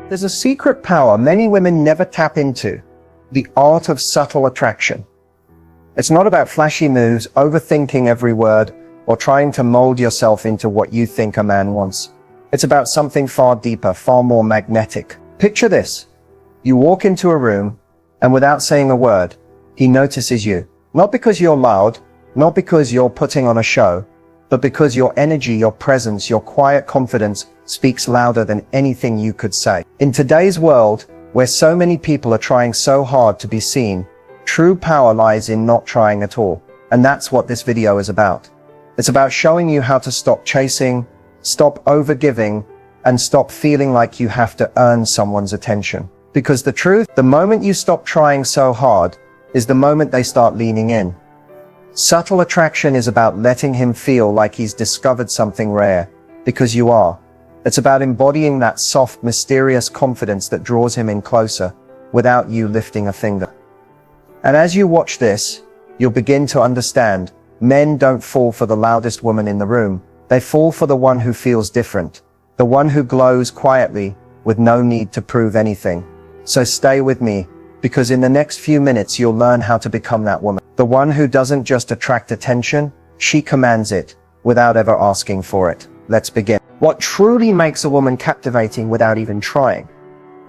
There's a secret power many women never tap into, the art of subtle attraction. It's not about flashy moves, overthinking every word, or trying to mold yourself into what you think a man wants. It's about something far deeper, far more magnetic. Picture this. You walk into a room, and without saying a word, he notices you. Not because you're loud, not because you're putting on a show, but because your energy, your presence, your quiet confidence speaks louder than anything you could say. In today's world, where so many people are trying so hard to be seen, true power lies in not trying at all. And that's what this video is about. It's about showing you how to stop chasing, stop overgiving, and stop feeling like you have to earn someone's attention. Because the truth, the moment you stop trying so hard, is the moment they start leaning in. Subtle attraction is about letting him feel like he's discovered something rare, because you are. It's about embodying that soft, mysterious confidence that draws him in closer, without you lifting a finger. And as you watch this, you'll begin to understand, men don't fall for the loudest woman in the room. They fall for the one who feels different, the one who glows quietly, with no need to prove anything. So stay with me, because in the next few minutes you'll learn how to become that woman. The one who doesn't just attract attention, she commands it, without ever asking for it. Let's begin. What truly makes a woman captivating without even trying?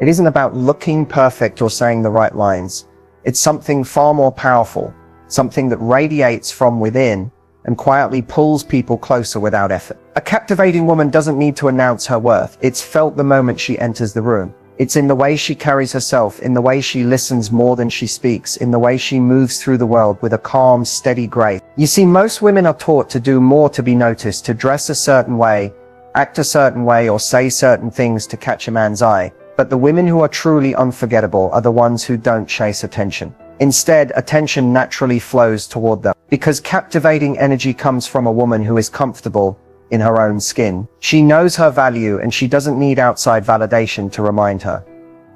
It isn't about looking perfect or saying the right lines. It's something far more powerful, something that radiates from within and quietly pulls people closer without effort. A captivating woman doesn't need to announce her worth. It's felt the moment she enters the room. It's in the way she carries herself, in the way she listens more than she speaks, in the way she moves through the world with a calm, steady grace. You see, most women are taught to do more to be noticed, to dress a certain way, act a certain way, or say certain things to catch a man's eye. But the women who are truly unforgettable are the ones who don't chase attention. Instead, attention naturally flows toward them. Because captivating energy comes from a woman who is comfortable in her own skin. She knows her value and she doesn't need outside validation to remind her.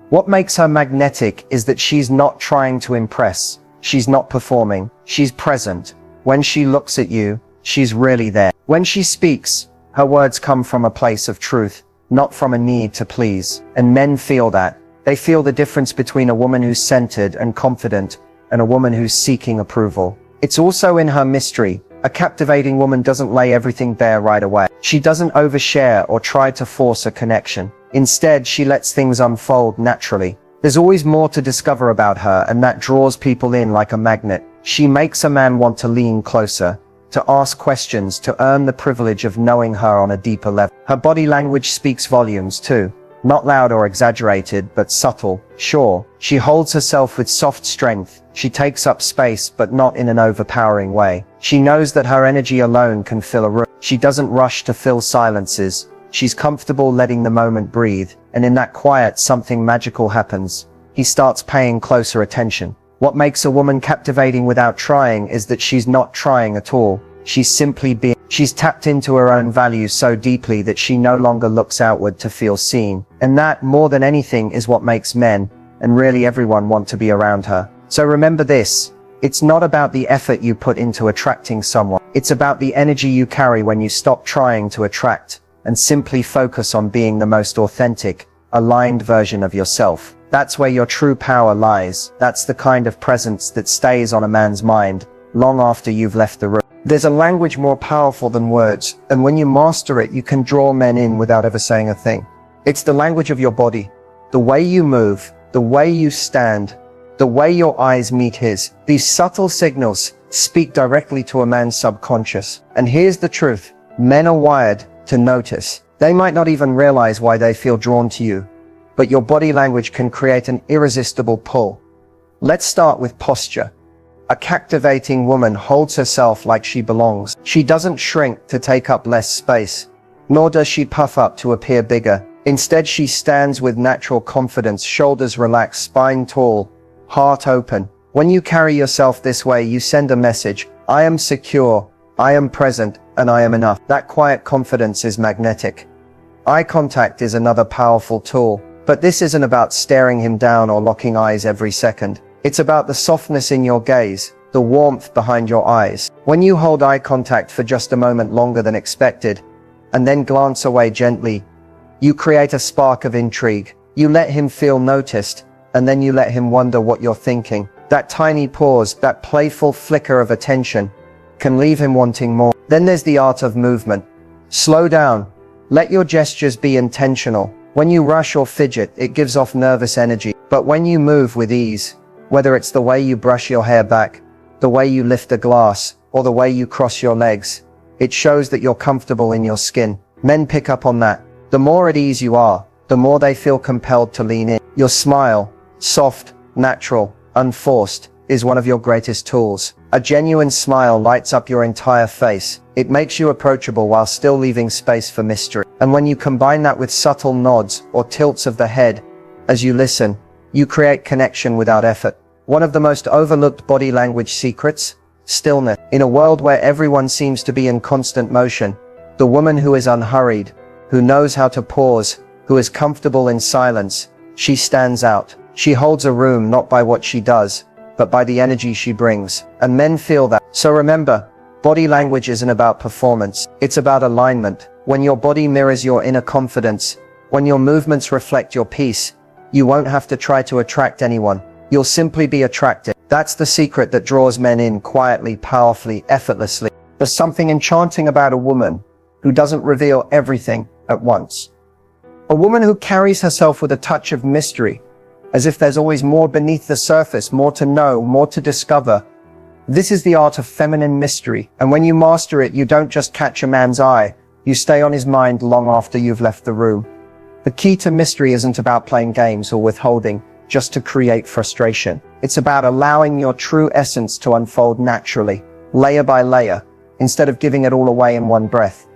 What makes her magnetic is that she's not trying to impress. She's not performing. She's present. When she looks at you, she's really there. When she speaks, her words come from a place of truth, not from a need to please. And men feel that. They feel the difference between a woman who's centered and confident and a woman who's seeking approval. It's also in her mystery. A captivating woman doesn't lay everything bare right away. She doesn't overshare or try to force a connection. Instead, she lets things unfold naturally. There's always more to discover about her, and that draws people in like a magnet. She makes a man want to lean closer, to ask questions, to earn the privilege of knowing her on a deeper level. Her body language speaks volumes too. Not loud or exaggerated, but subtle. Sure, she holds herself with soft strength. She takes up space, but not in an overpowering way. She knows that her energy alone can fill a room. She doesn't rush to fill silences. She's comfortable letting the moment breathe. And in that quiet, something magical happens. He starts paying closer attention. What makes a woman captivating without trying is that she's not trying at all. She's simply being. She's tapped into her own values so deeply that she no longer looks outward to feel seen. And that, more than anything, is what makes men, and really everyone, want to be around her. So remember this. It's not about the effort you put into attracting someone. It's about the energy you carry when you stop trying to attract and simply focus on being the most authentic, aligned version of yourself. That's where your true power lies. That's the kind of presence that stays on a man's mind long after you've left the room. There's a language more powerful than words, and when you master it, you can draw men in without ever saying a thing. It's the language of your body, the way you move, the way you stand, the way your eyes meet his. These subtle signals speak directly to a man's subconscious. And here's the truth. Men are wired to notice. They might not even realize why they feel drawn to you, but your body language can create an irresistible pull. Let's start with posture. A captivating woman holds herself like she belongs. She doesn't shrink to take up less space, nor does she puff up to appear bigger. Instead, she stands with natural confidence, shoulders relaxed, spine tall, heart open. When you carry yourself this way, you send a message. I am secure, I am present, and I am enough. That quiet confidence is magnetic. Eye contact is another powerful tool, but this isn't about staring him down or locking eyes every second. It's about the softness in your gaze, the warmth behind your eyes. When you hold eye contact for just a moment longer than expected, and then glance away gently, you create a spark of intrigue. You let him feel noticed, and then you let him wonder what you're thinking. That tiny pause, that playful flicker of attention, can leave him wanting more. Then there's the art of movement. Slow down. Let your gestures be intentional. When you rush or fidget, it gives off nervous energy. But when you move with ease, whether it's the way you brush your hair back, the way you lift a glass, or the way you cross your legs, it shows that you're comfortable in your skin. Men pick up on that. The more at ease you are, the more they feel compelled to lean in. Your smile, soft, natural, unforced, is one of your greatest tools. A genuine smile lights up your entire face. It makes you approachable while still leaving space for mystery. And when you combine that with subtle nods or tilts of the head as you listen, you create connection without effort. One of the most overlooked body language secrets? Stillness. In a world where everyone seems to be in constant motion, the woman who is unhurried, who knows how to pause, who is comfortable in silence, she stands out. She holds a room not by what she does, but by the energy she brings. And men feel that. So remember, body language isn't about performance. It's about alignment. When your body mirrors your inner confidence, when your movements reflect your peace, you won't have to try to attract anyone. You'll simply be attracted. That's the secret that draws men in quietly, powerfully, effortlessly. There's something enchanting about a woman who doesn't reveal everything at once. A woman who carries herself with a touch of mystery, as if there's always more beneath the surface, more to know, more to discover. This is the art of feminine mystery, and when you master it, you don't just catch a man's eye, you stay on his mind long after you've left the room. The key to mystery isn't about playing games or withholding, just to create frustration. It's about allowing your true essence to unfold naturally, layer by layer, instead of giving it all away in one breath.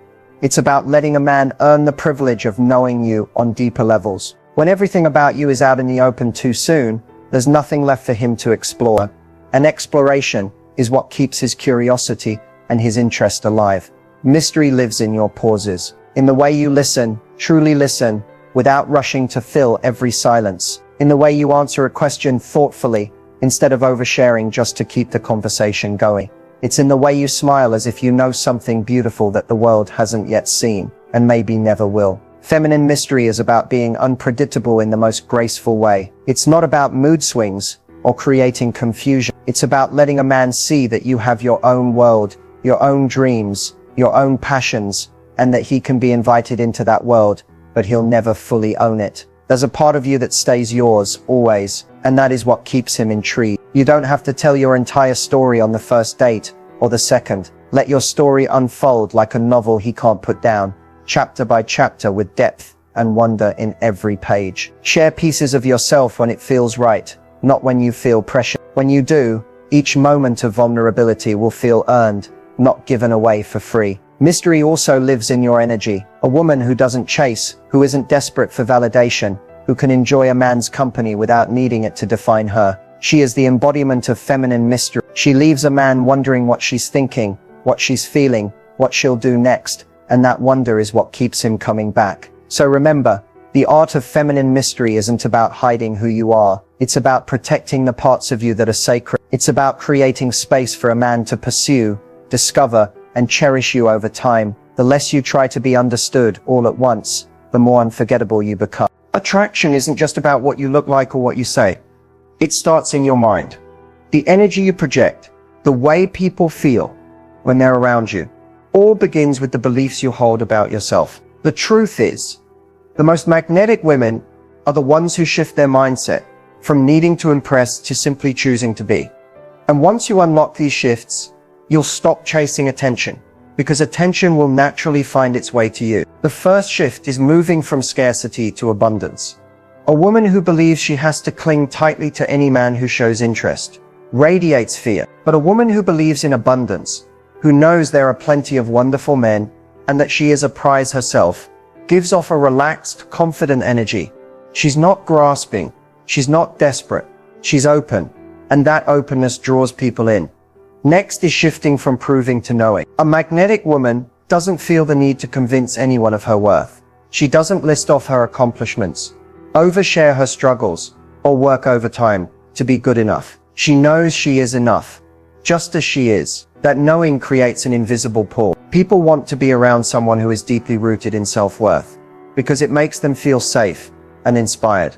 It's about letting a man earn the privilege of knowing you on deeper levels. When everything about you is out in the open too soon, there's nothing left for him to explore. And exploration is what keeps his curiosity and his interest alive. Mystery lives in your pauses, in the way you listen, truly listen, without rushing to fill every silence, in the way you answer a question thoughtfully, instead of oversharing just to keep the conversation going. It's in the way you smile as if you know something beautiful that the world hasn't yet seen, and maybe never will. Feminine mystery is about being unpredictable in the most graceful way. It's not about mood swings or creating confusion. It's about letting a man see that you have your own world, your own dreams, your own passions, and that he can be invited into that world, but he'll never fully own it. There's a part of you that stays yours, always, and that is what keeps him intrigued. You don't have to tell your entire story on the first date or the second. Let your story unfold like a novel he can't put down, chapter by chapter, with depth and wonder in every page. Share pieces of yourself when it feels right, not when you feel pressure. When you do, each moment of vulnerability will feel earned, not given away for free. Mystery also lives in your energy. A woman who doesn't chase, who isn't desperate for validation, who can enjoy a man's company without needing it to define her. She is the embodiment of feminine mystery. She leaves a man wondering what she's thinking, what she's feeling, what she'll do next, and that wonder is what keeps him coming back. So remember, the art of feminine mystery isn't about hiding who you are. It's about protecting the parts of you that are sacred. It's about creating space for a man to pursue, discover, and cherish you over time. The less you try to be understood all at once, the more unforgettable you become. Attraction isn't just about what you look like or what you say. It starts in your mind. The energy you project, the way people feel when they're around you, all begins with the beliefs you hold about yourself. The truth is, the most magnetic women are the ones who shift their mindset from needing to impress to simply choosing to be. And once you unlock these shifts, you'll stop chasing attention, because attention will naturally find its way to you. The first shift is moving from scarcity to abundance. A woman who believes she has to cling tightly to any man who shows interest radiates fear. But a woman who believes in abundance, who knows there are plenty of wonderful men and that she is a prize herself, gives off a relaxed, confident energy. She's not grasping, she's not desperate, she's open, and that openness draws people in. Next is shifting from proving to knowing. A magnetic woman doesn't feel the need to convince anyone of her worth. She doesn't list off her accomplishments, overshare her struggles, or work overtime to be good enough. She knows she is enough, just as she is. That knowing creates an invisible pull. People want to be around someone who is deeply rooted in self-worth, because it makes them feel safe, and inspired.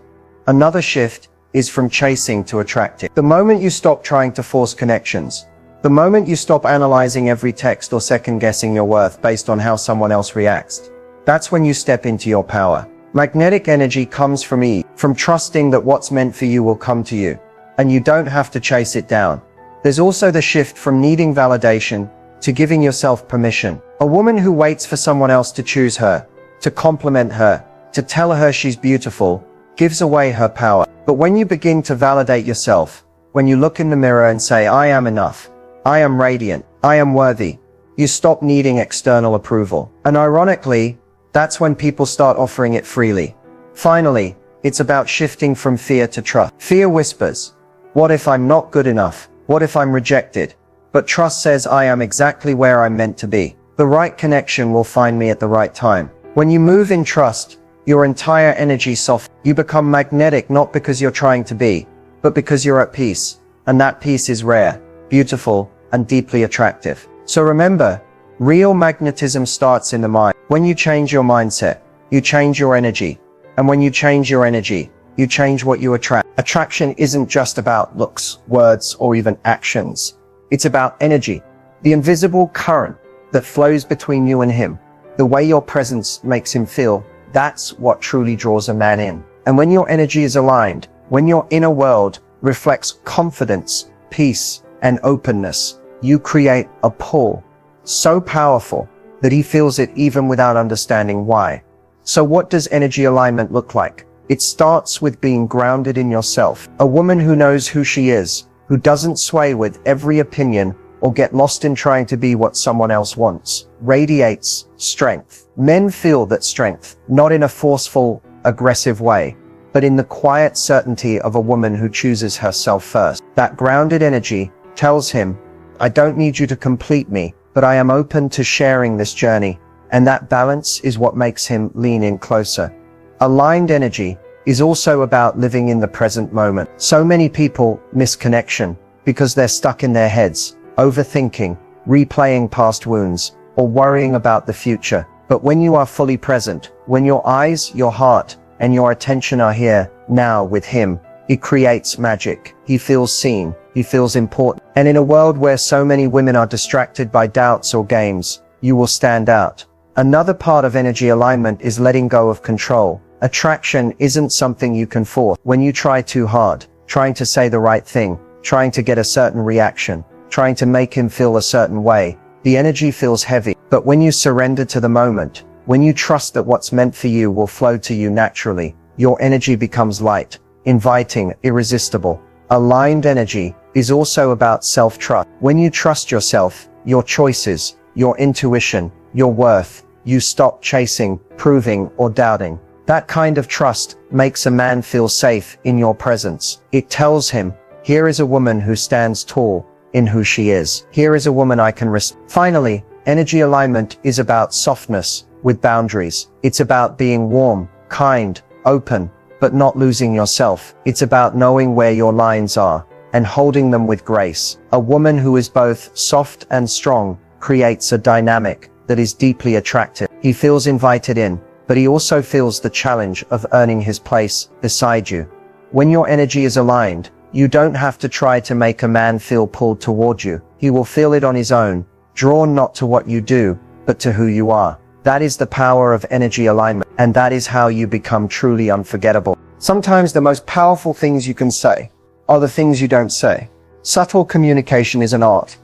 Another shift is from chasing to attracting. The moment you stop trying to force connections, the moment you stop analyzing every text or second-guessing your worth based on how someone else reacts, that's when you step into your power. Magnetic energy comes from ease, from trusting that what's meant for you will come to you, and you don't have to chase it down. There's also the shift from needing validation to giving yourself permission. A woman who waits for someone else to choose her, to compliment her, to tell her she's beautiful, gives away her power. But when you begin to validate yourself, when you look in the mirror and say, I am enough, I am radiant, I am worthy, you stop needing external approval. And ironically, that's when people start offering it freely. Finally, it's about shifting from fear to trust. Fear whispers, what if I'm not good enough? What if I'm rejected? But trust says I am exactly where I'm meant to be. The right connection will find me at the right time. When you move in trust, your entire energy softens. You become magnetic not because you're trying to be, but because you're at peace. And that peace is rare, beautiful, and deeply attractive. So remember, real magnetism starts in the mind. When you change your mindset, you change your energy. And when you change your energy, you change what you attract. Attraction isn't just about looks, words, or even actions. It's about energy, the invisible current that flows between you and him. The way your presence makes him feel, that's what truly draws a man in. And when your energy is aligned, when your inner world reflects confidence, peace, and openness, you create a pull so powerful that he feels it even without understanding why. So what does energy alignment look like? It starts with being grounded in yourself. A woman who knows who she is, who doesn't sway with every opinion or get lost in trying to be what someone else wants, radiates strength. Men feel that strength, not in a forceful, aggressive way, but in the quiet certainty of a woman who chooses herself first. That grounded energy tells him, I don't need you to complete me, but I am open to sharing this journey. And that balance is what makes him lean in closer. Aligned energy is also about living in the present moment. So many people miss connection because they're stuck in their heads, overthinking, replaying past wounds, or worrying about the future. But when you are fully present, when your eyes, your heart, and your attention are here, now with him, it creates magic. He feels seen. He feels important. And in a world where so many women are distracted by doubts or games, you will stand out. Another part of energy alignment is letting go of control. Attraction isn't something you can force. When you try too hard, trying to say the right thing, trying to get a certain reaction, trying to make him feel a certain way, the energy feels heavy. But when you surrender to the moment, when you trust that what's meant for you will flow to you naturally, your energy becomes light, inviting, irresistible. Aligned energy is also about self-trust. When you trust yourself, your choices, your intuition, your worth, you stop chasing, proving, or doubting. That kind of trust makes a man feel safe in your presence. It tells him, here is a woman who stands tall in who she is. Here is a woman I can respect. Finally, energy alignment is about softness with boundaries. It's about being warm, kind, open, but not losing yourself. It's about knowing where your lines are and holding them with grace. A woman who is both soft and strong creates a dynamic that is deeply attractive. He feels invited in, but he also feels the challenge of earning his place beside you. When your energy is aligned, you don't have to try to make a man feel pulled toward you. He will feel it on his own, drawn not to what you do, but to who you are. That is the power of energy alignment, and that is how you become truly unforgettable. Sometimes the most powerful things you can say are the things you don't say. Subtle communication is an art,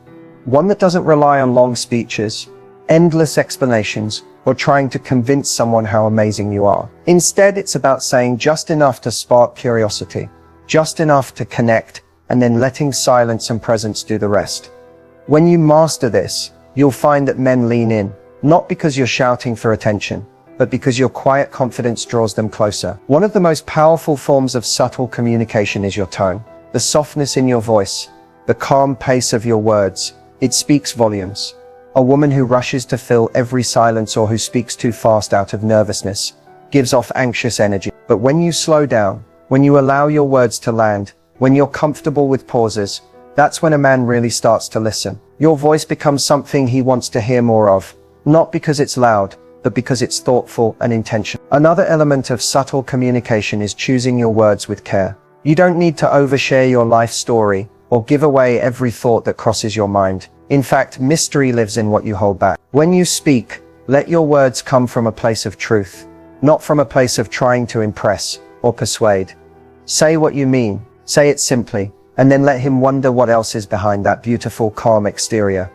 one that doesn't rely on long speeches, endless explanations, or trying to convince someone how amazing you are. Instead, it's about saying just enough to spark curiosity, just enough to connect, and then letting silence and presence do the rest. When you master this, you'll find that men lean in, not because you're shouting for attention, but because your quiet confidence draws them closer. One of the most powerful forms of subtle communication is your tone. The softness in your voice, the calm pace of your words, it speaks volumes. A woman who rushes to fill every silence or who speaks too fast out of nervousness gives off anxious energy. But when you slow down, when you allow your words to land, when you're comfortable with pauses, that's when a man really starts to listen. Your voice becomes something he wants to hear more of, not because it's loud, but because it's thoughtful and intentional. Another element of subtle communication is choosing your words with care. You don't need to overshare your life story or give away every thought that crosses your mind. In fact, mystery lives in what you hold back. When you speak, let your words come from a place of truth, not from a place of trying to impress or persuade. Say what you mean, say it simply, and then let him wonder what else is behind that beautiful, calm exterior.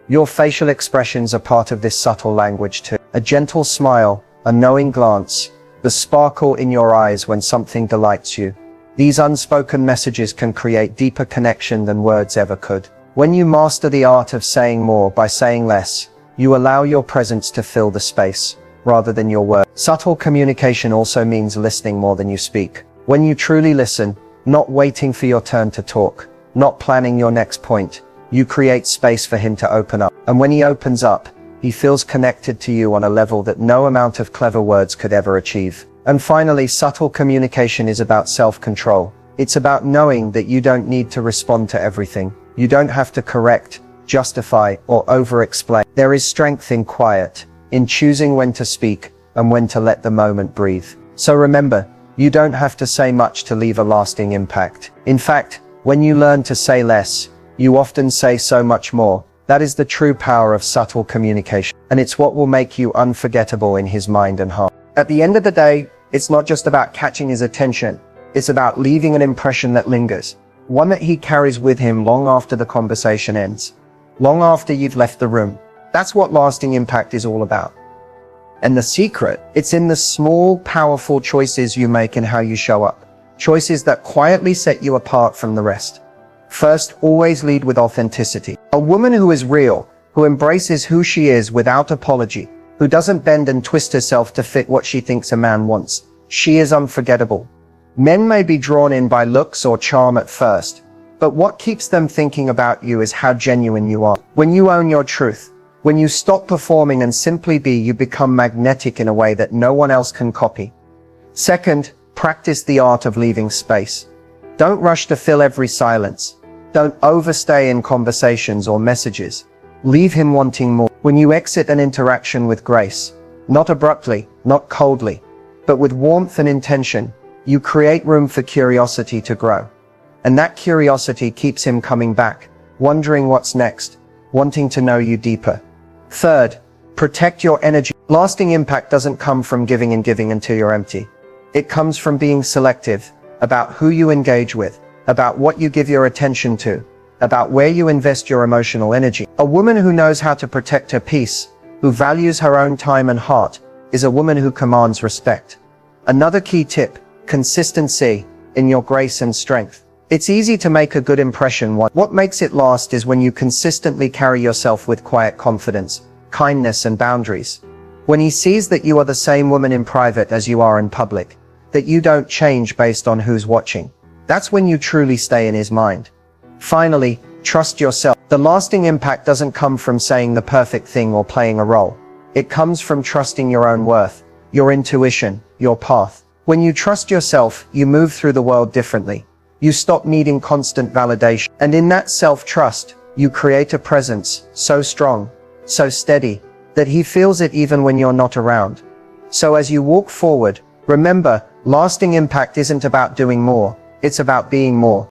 Your facial expressions are part of this subtle language too. A gentle smile, a knowing glance, the sparkle in your eyes when something delights you. These unspoken messages can create deeper connection than words ever could. When you master the art of saying more by saying less, you allow your presence to fill the space, rather than your words. Subtle communication also means listening more than you speak. When you truly listen, not waiting for your turn to talk, not planning your next point, you create space for him to open up. And when he opens up, he feels connected to you on a level that no amount of clever words could ever achieve. And finally, subtle communication is about self-control. It's about knowing that you don't need to respond to everything. You don't have to correct, justify, or over-explain. There is strength in quiet, in choosing when to speak and when to let the moment breathe. So remember, you don't have to say much to leave a lasting impact. In fact, when you learn to say less, you often say so much more. That is the true power of subtle communication, and it's what will make you unforgettable in his mind and heart. At the end of the day, it's not just about catching his attention. It's about leaving an impression that lingers, one that he carries with him long after the conversation ends, long after you've left the room. That's what lasting impact is all about. And the secret, it's in the small, powerful choices you make and how you show up. Choices that quietly set you apart from the rest. First, always lead with authenticity. A woman who is real, who embraces who she is without apology, who doesn't bend and twist herself to fit what she thinks a man wants. She is unforgettable. Men may be drawn in by looks or charm at first, but what keeps them thinking about you is how genuine you are. When you own your truth, when you stop performing and simply be, you become magnetic in a way that no one else can copy. Second, practice the art of leaving space. Don't rush to fill every silence. Don't overstay in conversations or messages. Leave him wanting more. When you exit an interaction with grace, not abruptly, not coldly, but with warmth and intention, you create room for curiosity to grow. And that curiosity keeps him coming back, wondering what's next, wanting to know you deeper. Third, protect your energy. Lasting impact doesn't come from giving and giving until you're empty. It comes from being selective about who you engage with, about what you give your attention to, about where you invest your emotional energy. A woman who knows how to protect her peace, who values her own time and heart, is a woman who commands respect. Another key tip, consistency in your grace and strength. It's easy to make a good impression. What makes it last is when you consistently carry yourself with quiet confidence, kindness, and boundaries. When he sees that you are the same woman in private as you are in public, that you don't change based on who's watching, that's when you truly stay in his mind. Finally, trust yourself. The lasting impact doesn't come from saying the perfect thing or playing a role. It comes from trusting your own worth, your intuition, your path. When you trust yourself, you move through the world differently. You stop needing constant validation. And in that self-trust, you create a presence so strong, so steady, that he feels it even when you're not around. So as you walk forward, remember, lasting impact isn't about doing more. It's about being more.